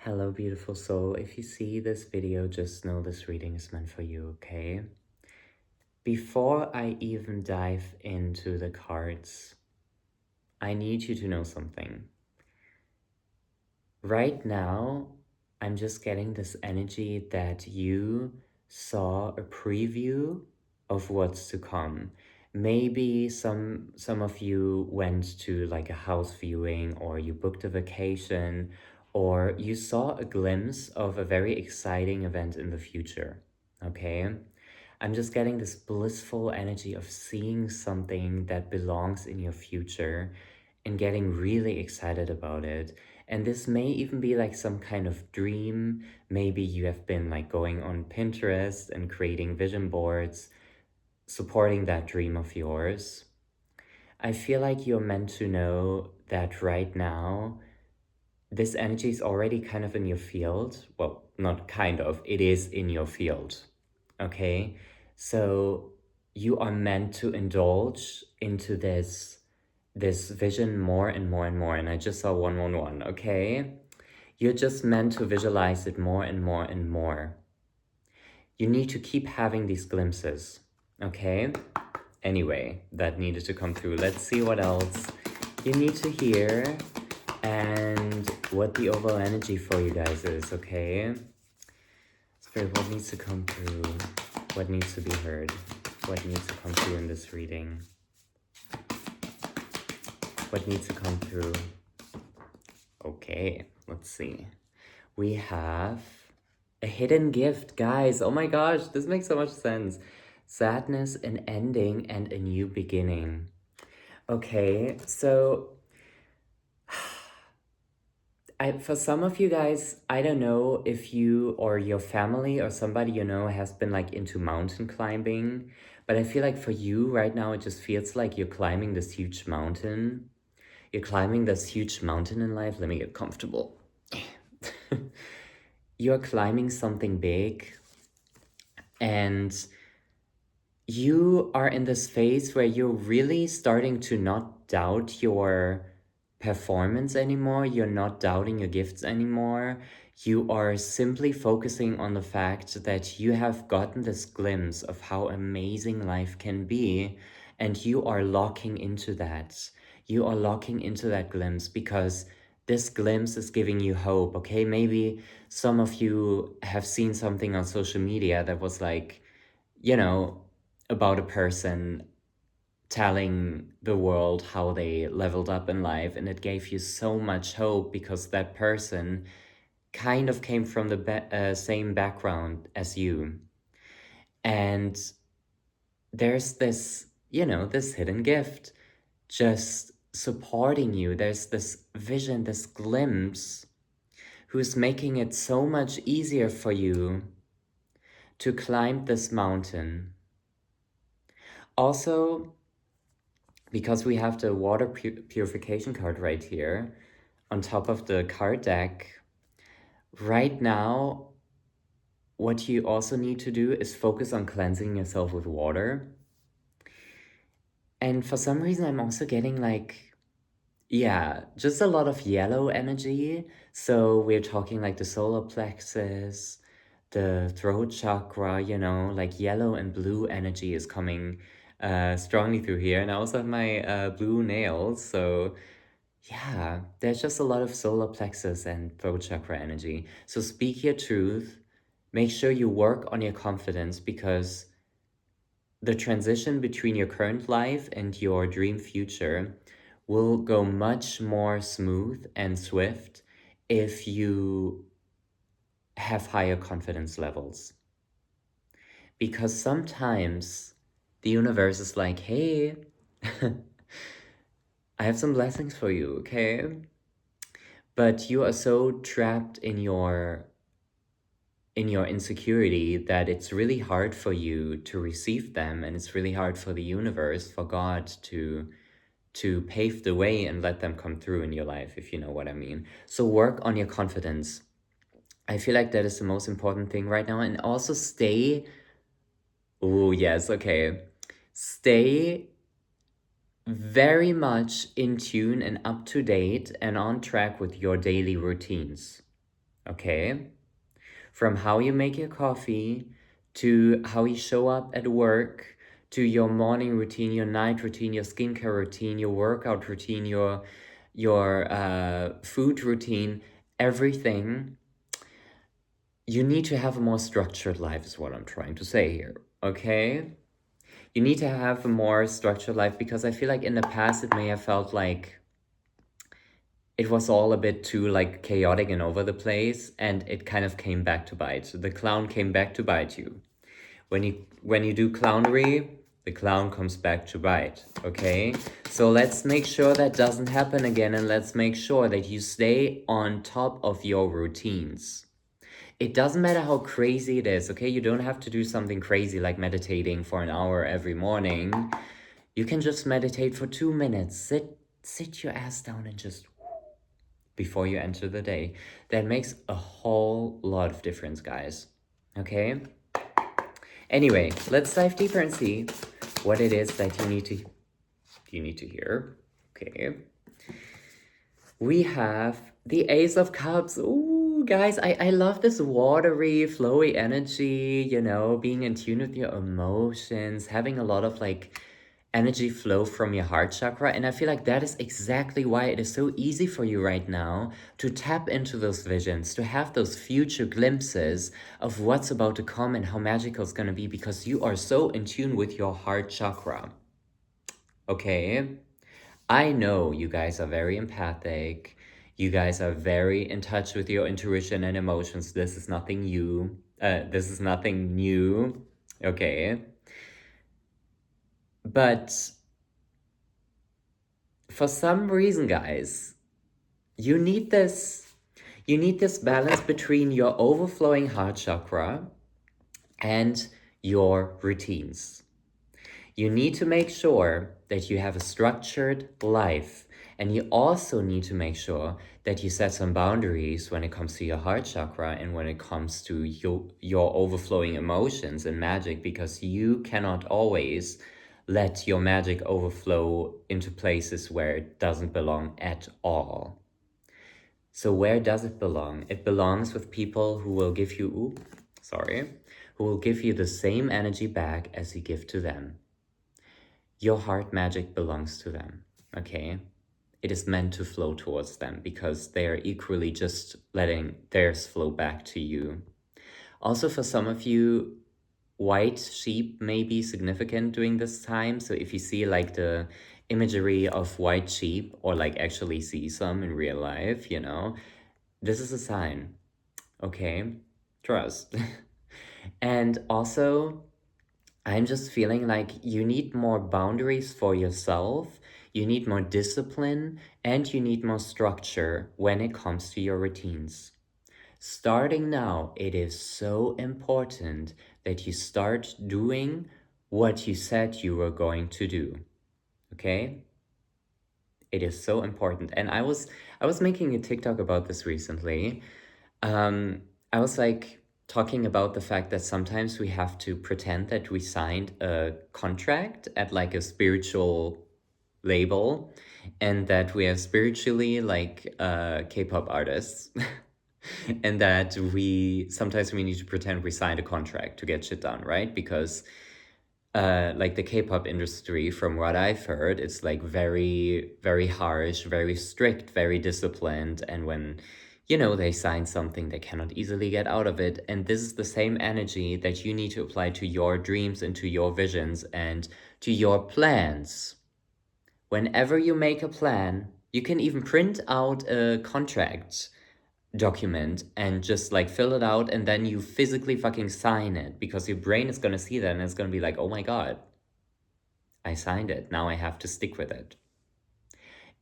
Hello, beautiful soul. If you see this video, just know this reading is meant for you, okay? Before I even dive into the cards, I need you to know something. Right now, I'm just getting this energy that you saw a preview of what's to come. Maybe some of you went to like a house viewing, or you booked a vacation, or you saw a glimpse of a very exciting event in the future, okay? I'm just getting this blissful energy of seeing something that belongs in your future and getting really excited about it. And this may even be like some kind of dream. Maybe you have been like going on Pinterest and creating vision boards, supporting that dream of yours. I feel like you're meant to know that right now, this energy is already kind of in your field. Well, not kind of, it is in your field. Okay? So you are meant to indulge into this vision more and more and more. And I just saw 111, okay? You're just meant to visualize it more and more and more. You need to keep having these glimpses, okay? Anyway, that needed to come through. Let's see what else you need to hear and what the overall energy for you guys is, okay? Spirit, what needs to come through? What needs to be heard? What needs to come through in this reading? What needs to come through? Okay, let's see. We have a hidden gift, guys. Oh my gosh, this makes so much sense. Sadness, an ending, and a new beginning. Okay, so for some of you guys, I don't know if you or your family or somebody you know has been like into mountain climbing, but I feel like for you right now, it just feels like you're climbing this huge mountain. You're climbing this huge mountain in life. Let me get comfortable. You're climbing something big, and you are in this phase where you're really starting to not doubt your performance anymore. You're not doubting your gifts anymore. You are simply focusing on the fact that you have gotten this glimpse of how amazing life can be, and you are locking into that. You are locking into that glimpse because this glimpse is giving you hope, okay? Maybe some of you have seen something on social media that was like, you know, about a person telling the world how they leveled up in life, and it gave you so much hope because that person kind of came from the same background as you. And there's this, this hidden gift just supporting you. There's this vision, this glimpse, who's making it so much easier for you to climb this mountain. Also, because we have the water purification card right here on top of the card deck, right now, what you also need to do is focus on cleansing yourself with water. And for some reason, I'm also getting like, yeah, just a lot of yellow energy. So we're talking like the solar plexus, the throat chakra, like yellow and blue energy is coming strongly through here. And I also have my blue nails, so yeah, there's just a lot of solar plexus and throat chakra energy. So speak your truth. Make sure you work on your confidence, because the transition between your current life and your dream future will go much more smooth and swift if you have higher confidence levels. Because sometimes the universe is like, hey, I have some blessings for you, okay? But you are so trapped in your insecurity that it's really hard for you to receive them, and it's really hard for the universe, for God to pave the way and let them come through in your life, if you know what I mean. So work on your confidence. I feel like that is the most important thing right now. And also stay, oh yes, okay. Stay very much in tune and up to date and on track with your daily routines. okay? From how you make your coffee, to how you show up at work, to your morning routine, your night routine, your skincare routine, your workout routine, your food routine, everything. You need to have a more structured life is what I'm trying to say here, okay? You need to have a more structured life because I feel like in the past it may have felt like it was all a bit too like chaotic and over the place, and it kind of came back to bite. The clown came back to bite you. When you do clownery, the clown comes back to bite, okay? So let's make sure that doesn't happen again, and let's make sure that you stay on top of your routines. It doesn't matter how crazy it is, okay? You don't have to do something crazy like meditating for an hour every morning. You can just meditate for 2 minutes. Sit your ass down and just before you enter the day. That makes a whole lot of difference, guys. Okay? Anyway, let's dive deeper and see what it is that you need to hear. Okay. We have the Ace of Cups. Ooh, guys, I love this watery, flowy energy, being in tune with your emotions, having a lot of like energy flow from your heart chakra. And I feel like that is exactly why it is so easy for you right now to tap into those visions, to have those future glimpses of what's about to come and how magical it's going to be because you are so in tune with your heart chakra. Okay? I know you guys are very empathic. You guys are very in touch with your intuition and emotions. This is nothing new. This is nothing new. Okay. But for some reason, guys, you need this balance between your overflowing heart chakra and your routines. You need to make sure that you have a structured life, and you also need to make sure that you set some boundaries when it comes to your heart chakra and when it comes to your overflowing emotions and magic, because you cannot always let your magic overflow into places where it doesn't belong at all. So where does it belong? It belongs with people who will give you, who will give you the same energy back as you give to them. Your heart magic belongs to them, okay? It is meant to flow towards them because they are equally just letting theirs flow back to you. Also, for some of you, white sheep may be significant during this time. So if you see like the imagery of white sheep or like actually see some in real life, this is a sign, okay? Trust. And also, I'm just feeling like you need more boundaries for yourself, you need more discipline, and you need more structure when it comes to your routines. Starting now, it is so important that you start doing what you said you were going to do. Okay? It is so important. And I was making a TikTok about this recently. I was like talking about the fact that sometimes we have to pretend that we signed a contract at like a spiritual label and that we are spiritually like K-pop artists. And that we need to pretend we signed a contract to get shit done, right? Because like the K-pop industry, from what I've heard, it's like very, very harsh, very strict, very disciplined. And when, they sign something, they cannot easily get out of it. And this is the same energy that you need to apply to your dreams and to your visions and to your plans. Whenever you make a plan, you can even print out a contract document and just like fill it out, and then you physically fucking sign it because your brain is gonna see that and it's gonna be like, oh my god, I signed it, now I have to stick with it.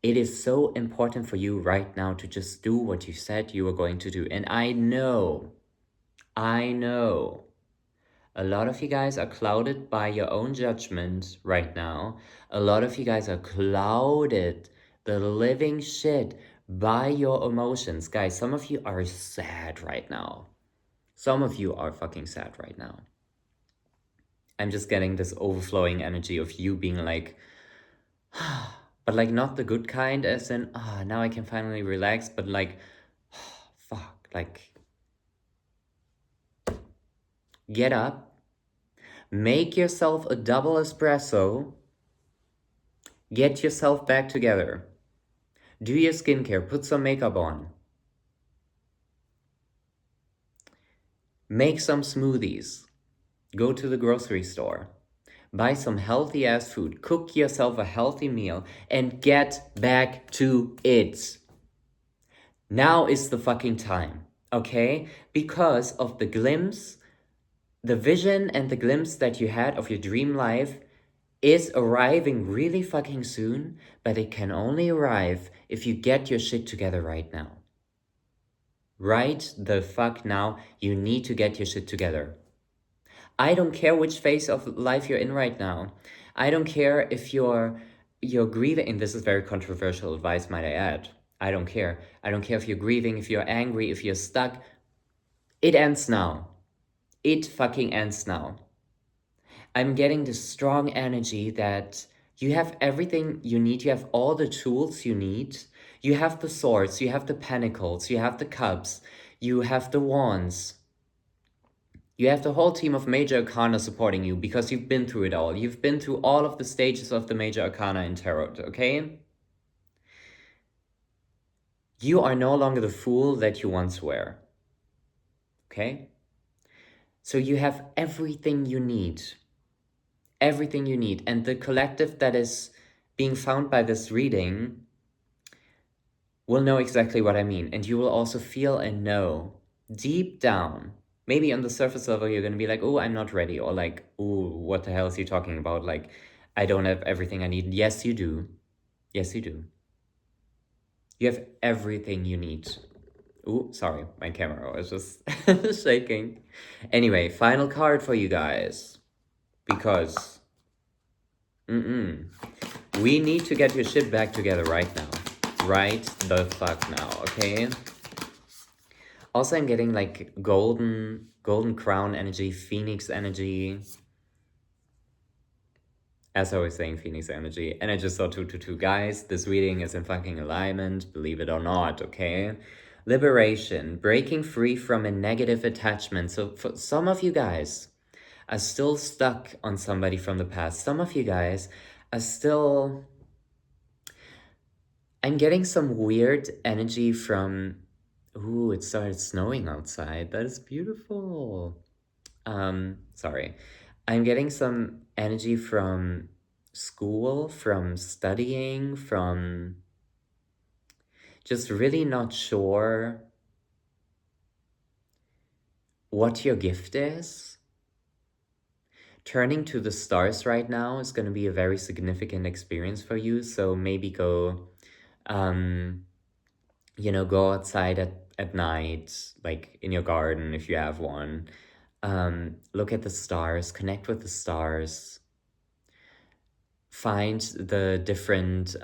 It is so important for you right now to just do what you said you were going to do. And I know a lot of you guys are clouded by your own judgment right now. A lot of you guys are clouded the living shit by your emotions. Guys, some of you are sad right now. Some of you are fucking sad right now. I'm just getting this overflowing energy of you being like, but like not the good kind, as in, now I can finally relax, but like, fuck, like Get up, make yourself a double espresso, get yourself back together. Do your skincare, put some makeup on. Make some smoothies. Go to the grocery store. Buy some healthy ass food. Cook yourself a healthy meal and get back to it. Now is the fucking time, okay? Because of the glimpse, the vision and the glimpse that you had of your dream life is arriving really fucking soon, but it can only arrive if you get your shit together right now. Right the fuck now, you need to get your shit together. I don't care which phase of life you're in right now. I don't care if you're grieving, and this is very controversial advice, might I add. I don't care. I don't care if you're grieving, if you're angry, if you're stuck. It ends now. It fucking ends now. I'm getting this strong energy that you have everything you need. You have all the tools you need. You have the swords, you have the pentacles, you have the cups, you have the wands. You have the whole team of major arcana supporting you because you've been through it all. You've been through all of the stages of the major arcana in tarot, okay? You are no longer the fool that you once were, okay? So you have everything you need. Everything you need. And the collective that is being found by this reading will know exactly what I mean. And you will also feel and know deep down. Maybe on the surface level, you're going to be like, oh, I'm not ready. Or like, oh, what the hell is he talking about? Like, I don't have everything I need. Yes, you do. Yes, you do. You have everything you need. Oh, sorry, my camera was just shaking. Anyway, final card for you guys. Because we need to get your shit back together right now. Right the fuck now, okay? Also, I'm getting like golden crown energy, phoenix energy. As I was saying, phoenix energy. And I just saw 222. Guys, this reading is in fucking alignment, believe it or not, okay? Liberation, breaking free from a negative attachment. So for some of you guys are still stuck on somebody from the past. Some of you guys are still... I'm getting some weird energy from... Ooh, it started snowing outside. That is beautiful. Sorry. I'm getting some energy from school, from studying, from just really not sure what your gift is. Turning to the stars right now is going to be a very significant experience for you. So maybe go, go outside at night, like in your garden if you have one. Look at the stars, connect with the stars, find the different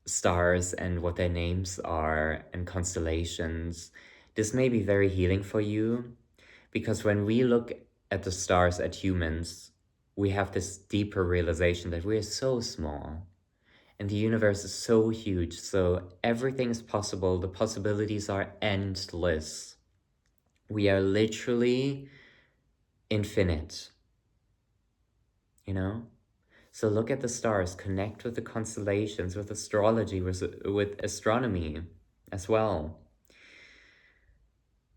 stars and what their names are and constellations. This may be very healing for you because when we look at the stars at humans, we have this deeper realization that we are so small and the universe is so huge. So everything is possible. The possibilities are endless. We are literally infinite, you know? So look at the stars, connect with the constellations, with astrology, with astronomy as well.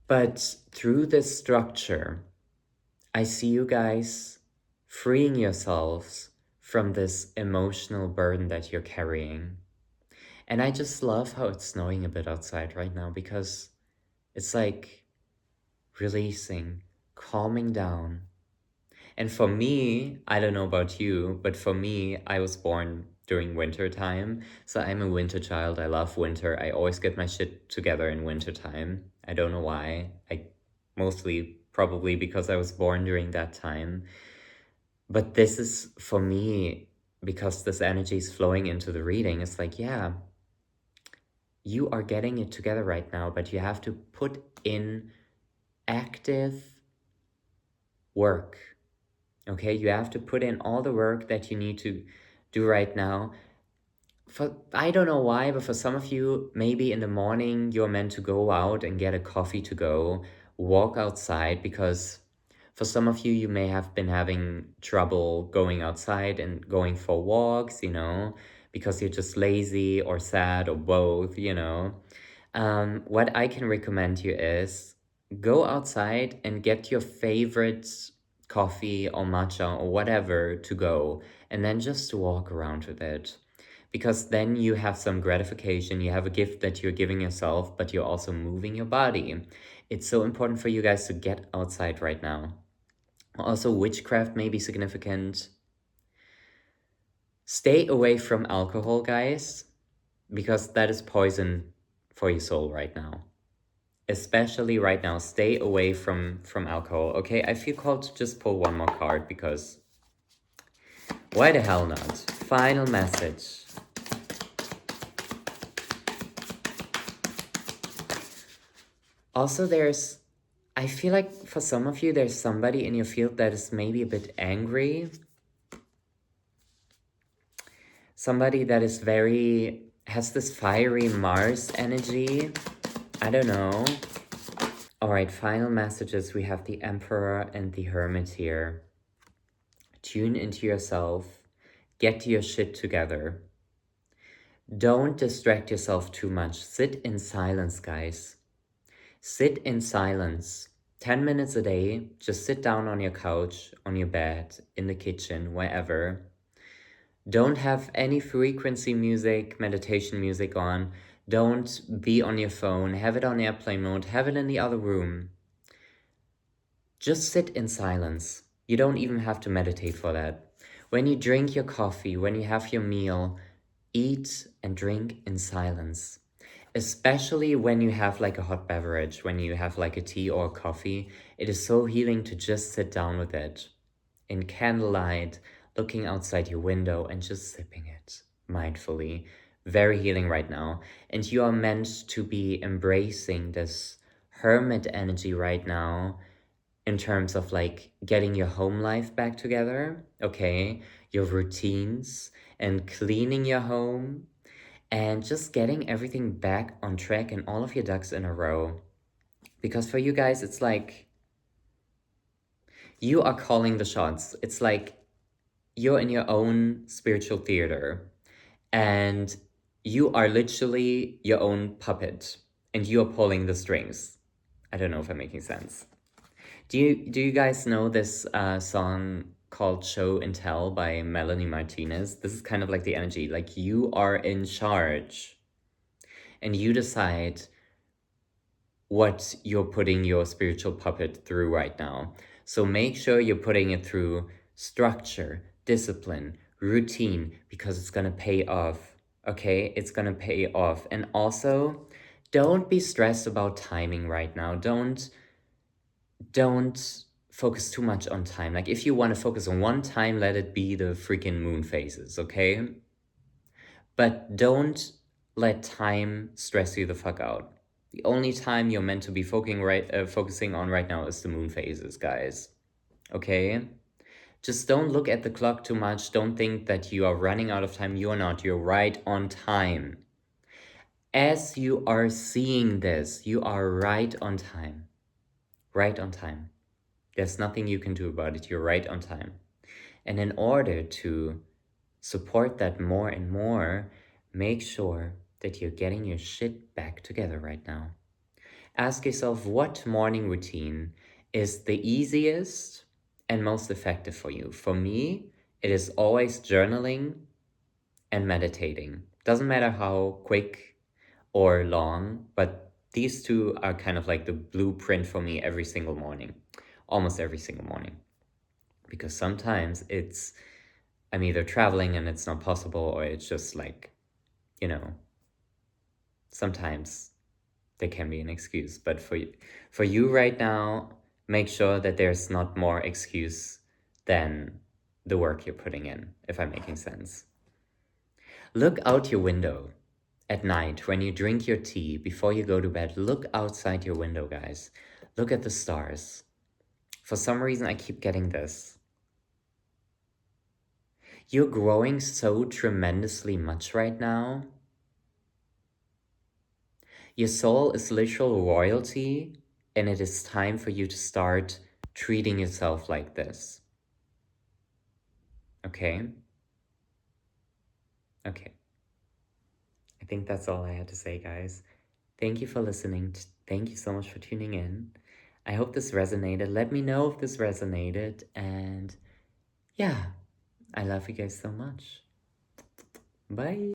But through this structure, I see you guys freeing yourselves from this emotional burden that you're carrying. And I just love how it's snowing a bit outside right now because it's like releasing, calming down. And for me, I don't know about you, but for me, I was born during winter time. So I'm a winter child. I love winter. I always get my shit together in winter time. I don't know why. I mostly probably because I was born during that time. But this is for me, because this energy is flowing into the reading, it's like, yeah, you are getting it together right now, but you have to put in active work. Okay, you have to put in all the work that you need to do right now. I don't know why, but for some of you, maybe in the morning, you're meant to go out and get a coffee to go, walk outside because For some of you, you may have been having trouble going outside and going for walks, because you're just lazy or sad or both. What I can recommend you is go outside and get your favorite coffee or matcha or whatever to go, and then just walk around with it. Because then you have some gratification, you have a gift that you're giving yourself, but you're also moving your body. It's so important for you guys to get outside right now. Also, witchcraft may be significant. Stay away from alcohol, guys, because that is poison for your soul right now. Especially right now, stay away from alcohol. Okay, I feel called to just pull one more card because why the hell not? Final message. Also, I feel like for some of you, there's somebody in your field that is maybe a bit angry. Somebody that is has this fiery Mars energy. I don't know. All right, final messages. We have the Emperor and the Hermit here. Tune into yourself. Get your shit together. Don't distract yourself too much. Sit in silence, guys. Sit in silence. 10 minutes a day. Just sit down on your couch, on your bed, in the kitchen, wherever. Don't have any frequency music, meditation music on. Don't be on your phone. Have it on airplane mode. Have it in the other room. Just sit in silence. You don't even have to meditate for that. When you drink your coffee, when you have your meal, eat and drink in silence. Especially when you have like a hot beverage, when you have like a tea or a coffee, it is so healing to just sit down with it in candlelight, looking outside your window and just sipping it mindfully. Very healing right now. And you are meant to be embracing this hermit energy right now in terms of like getting your home life back together, okay? Your routines and cleaning your home and just getting everything back on track and all of your ducks in a row. Because for you guys, it's like you are calling the shots. It's like you're in your own spiritual theater and you are literally your own puppet and you're pulling the strings. I don't know if I'm making sense. Do you guys know this song called Show and Tell by Melanie Martinez? This is kind of like the energy, like you are in charge and you decide what you're putting your spiritual puppet through right now. So make sure you're putting it through structure, discipline, routine, because it's gonna pay off, okay? It's gonna pay off. And also, don't be stressed about timing right now. Don't focus too much on time. Like if you want to focus on one time, let it be the freaking moon phases, okay? But don't let time stress you the fuck out. The only time you're meant to be focusing on right now is the moon phases, guys. Okay? Just don't look at the clock too much. Don't think that you are running out of time. You are not. You're right on time. As you are seeing this, you are right on time. Right on time. There's nothing you can do about it. You're right on time. And in order to support that more and more, make sure that you're getting your shit back together right now. Ask yourself what morning routine is the easiest and most effective for you. For me, it is always journaling and meditating. Doesn't matter how quick or long, but these two are kind of like the blueprint for me every single morning, almost every single morning. Because sometimes I'm either traveling and it's not possible, or it's just like, you know, sometimes there can be an excuse. But for you right now, make sure that there's not more excuse than the work you're putting in, if I'm making sense. Look out your window at night when you drink your tea before you go to bed. Look outside your window, guys. Look at the stars. For some reason, I keep getting this. You're growing so tremendously much right now. Your soul is literal royalty, and it is time for you to start treating yourself like this. Okay? Okay. I think that's all I had to say, guys. Thank you for listening. Thank you so much for tuning in. I hope this resonated. Let me know if this resonated. And yeah, I love you guys so much. Bye.